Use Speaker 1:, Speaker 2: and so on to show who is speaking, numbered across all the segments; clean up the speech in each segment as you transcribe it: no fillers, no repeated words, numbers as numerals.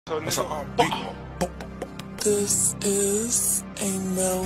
Speaker 1: This is a no.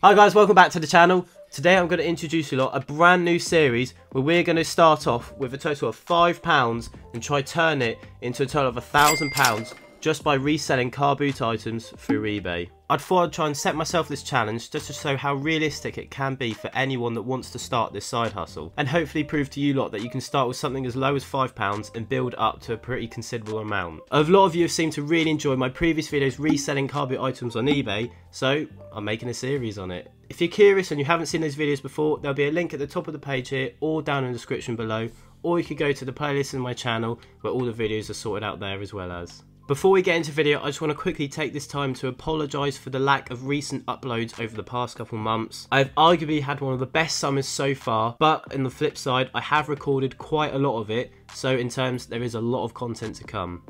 Speaker 2: Hi guys, welcome back to the channel. Today I'm going to introduce you lot a brand new series where we're going to start off with a total of £5 and try turn it into a total of £1,000 just by reselling car boot items through eBay. I thought I'd try and set myself this challenge just to show how realistic it can be for anyone that wants to start this side hustle, and hopefully prove to you lot that you can start with something as low as £5 and build up to a pretty considerable amount. A lot of you have seemed to really enjoy my previous videos reselling car boot items on eBay, so I'm making a series on it. If you're curious and you haven't seen those videos before, there'll be a link at the top of the page here or down in the description below, or you could go to the playlist in my channel where all the videos are sorted out there as well as. Before we get into the video, I just want to quickly take this time to apologise for the lack of recent uploads over the past couple months. I've arguably had one of the best summers so far, but on the flip side, I have recorded quite a lot of it, so in terms there is a lot of content to come.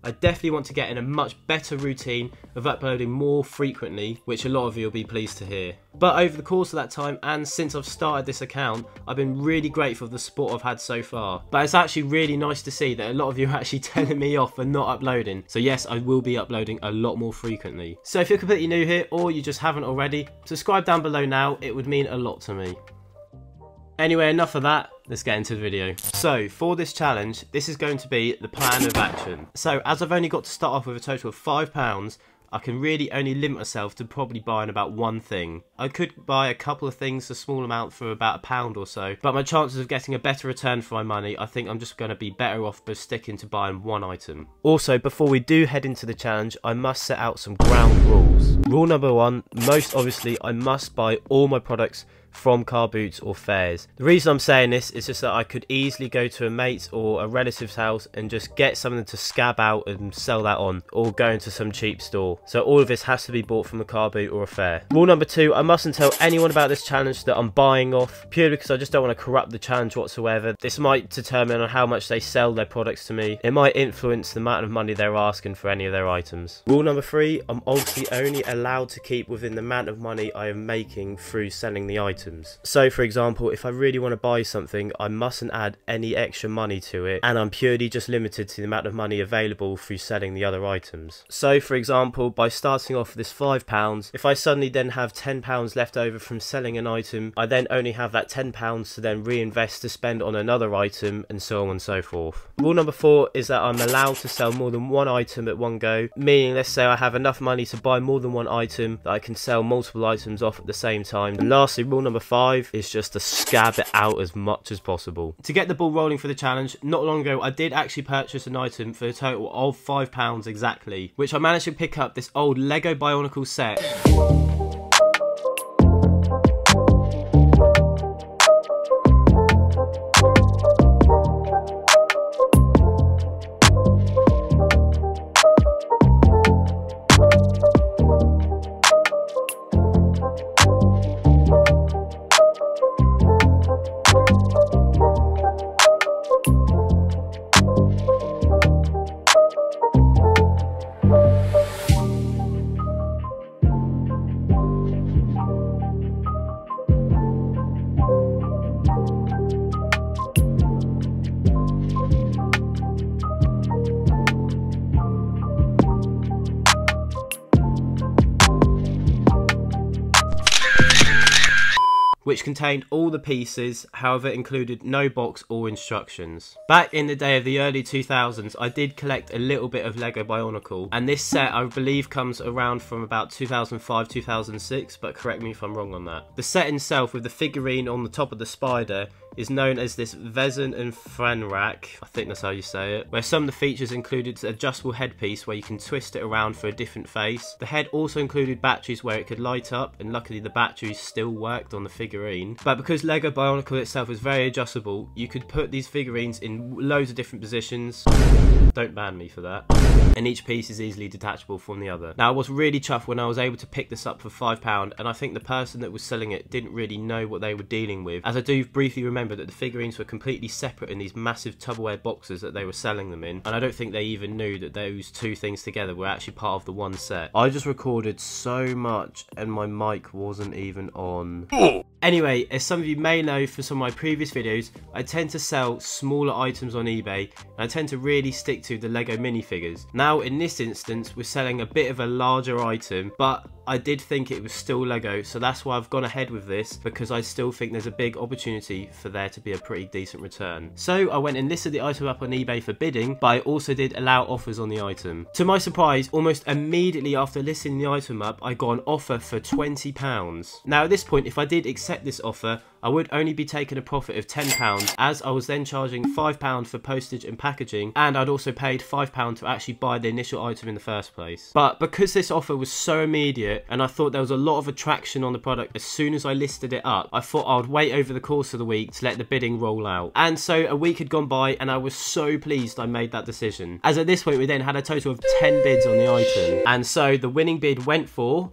Speaker 2: I definitely want to get in a much better routine of uploading more frequently, which a lot of you will be pleased to hear. But over the course of that time, and since I've started this account, I've been really grateful for the support I've had so far. But it's actually really nice to see that a lot of you are actually telling me off for not uploading. So yes, I will be uploading a lot more frequently. So if you're completely new here, or you just haven't already, subscribe down below now, it would mean a lot to me. Anyway, enough of that, let's get into the video. So, for this challenge, this is going to be the plan of action. So, as I've only got to start off with a total of £5, I can really only limit myself to probably buying about one thing. I could buy a couple of things, a small amount for about £1 or so, but my chances of getting a better return for my money, I think I'm just going to be better off by sticking to buying one item. Also, before we do head into the challenge, I must set out some ground rules. Rule number one, most obviously, I must buy all my products from car boots or fairs. The reason I'm saying this is just that I could easily go to a mate's or a relative's house and just get something to scab out and sell that on, or go into some cheap store. So all of this has to be bought from a car boot or a fair. Rule number two, I mustn't tell anyone about this challenge that I'm buying off, purely because I just don't want to corrupt the challenge whatsoever. This might determine on how much they sell their products to me. It might influence the amount of money they're asking for any of their items. Rule number three, I'm obviously only allowed to keep within the amount of money I am making through selling the items. So for example, if I really want to buy something, I mustn't add any extra money to it, and I'm purely just limited to the amount of money available through selling the other items. So for example, by starting off with this £5, if I suddenly then have £10 left over from selling an item, I then only have that £10 to then reinvest to spend on another item, and so on and so forth. Rule number four is that I'm allowed to sell more than one item at one go, meaning let's say I have enough money to buy more than one item that I can sell multiple items off at the same time. And lastly, rule number five is just to scab it out as much as possible. To get the ball rolling for the challenge, not long ago I did actually purchase an item for a total of £5 exactly, which I managed to pick up this old Lego Bionicle set. Which contained all the pieces, however included no box or instructions. Back in the day of the early 2000s, I did collect a little bit of Lego Bionicle, and this set I believe comes around from about 2005-2006, but correct me if I'm wrong on that. The set itself with the figurine on the top of the spider is known as this Vezin and Franrak, I think that's how you say it, where some of the features included an adjustable headpiece where you can twist it around for a different face. The head also included batteries where it could light up, and luckily the batteries still worked on the figurine. But because Lego Bionicle itself is very adjustable, you could put these figurines in loads of different positions. Don't ban me for that. and each piece is easily detachable from the other. Now I was really chuffed when I was able to pick this up for £5, and I think the person that was selling it didn't really know what they were dealing with, as I do briefly remember that the figurines were completely separate in these massive Tupperware boxes that they were selling them in, and I don't think they even knew that those two things together were actually part of the one set. I just recorded so much and my mic wasn't even on. Anyway, as some of you may know from some of my previous videos, I tend to sell smaller items on eBay, and I tend to really stick to the Lego minifigures. Now in this instance, we're selling a bit of a larger item, but I did think it was still Lego, so that's why I've gone ahead with this, because I still think there's a big opportunity for there to be a pretty decent return. So I went and listed the item up on eBay for bidding, but I also did allow offers on the item. To my surprise, almost immediately after listing the item up, I got an offer for £20. Now at this point, if I did accept this offer, I would only be taking a profit of £10, as I was then charging £5 for postage and packaging, and I'd also paid £5 to actually buy the initial item in the first place. But because this offer was so immediate, and I thought there was a lot of attraction on the product as soon as I listed it up, I thought I would wait over the course of the week to let the bidding roll out. And so a week had gone by, and I was so pleased I made that decision, as at this point we then had a total of 10 bids on the item. And so the winning bid went for...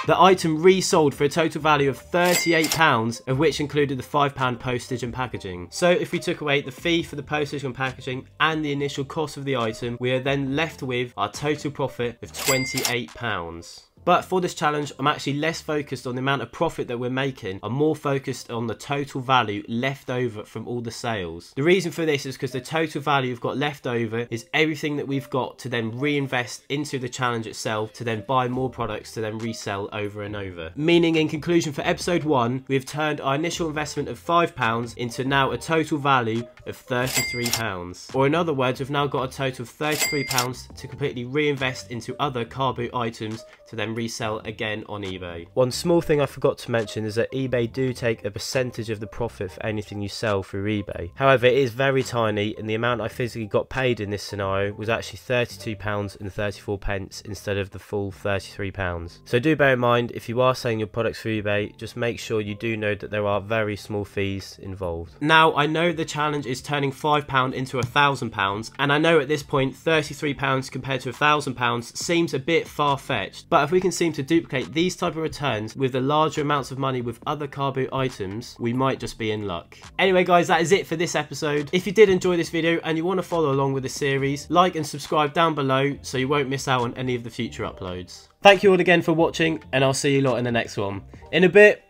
Speaker 2: The item resold for a total value of £38, of which included the £5 postage and packaging. So if we took away the fee for the postage and packaging and the initial cost of the item, we are then left with our total profit of £28. But for this challenge, I'm actually less focused on the amount of profit that we're making. I'm more focused on the total value left over from all the sales. The reason for this is because the total value we've got left over is everything that we've got to then reinvest into the challenge itself, to then buy more products to then resell over and over. Meaning, in conclusion, for episode 1, we've turned our initial investment of £5 into now a total value of £33. Or in other words, we've now got a total of £33 to completely reinvest into other car boot items to then resell again on eBay. One small thing I forgot to mention is that eBay do take a percentage of the profit for anything you sell through eBay. However, it is very tiny, and the amount I physically got paid in this scenario was actually £32.34 instead of the full £33. So do bear in mind, if you are selling your products through eBay, just make sure you do know that there are very small fees involved. Now, I know the challenge is turning £5 into £1,000, and I know at this point £33 compared to £1,000 seems a bit far-fetched, but if we can seem to duplicate these type of returns with the larger amounts of money with other car boot items, we might just be in luck. Anyway guys, that is it for this episode. If you did enjoy this video and you want to follow along with the series, like and subscribe down below so you won't miss out on any of the future uploads. Thank you all again for watching, and I'll see you lot in the next one. In a bit.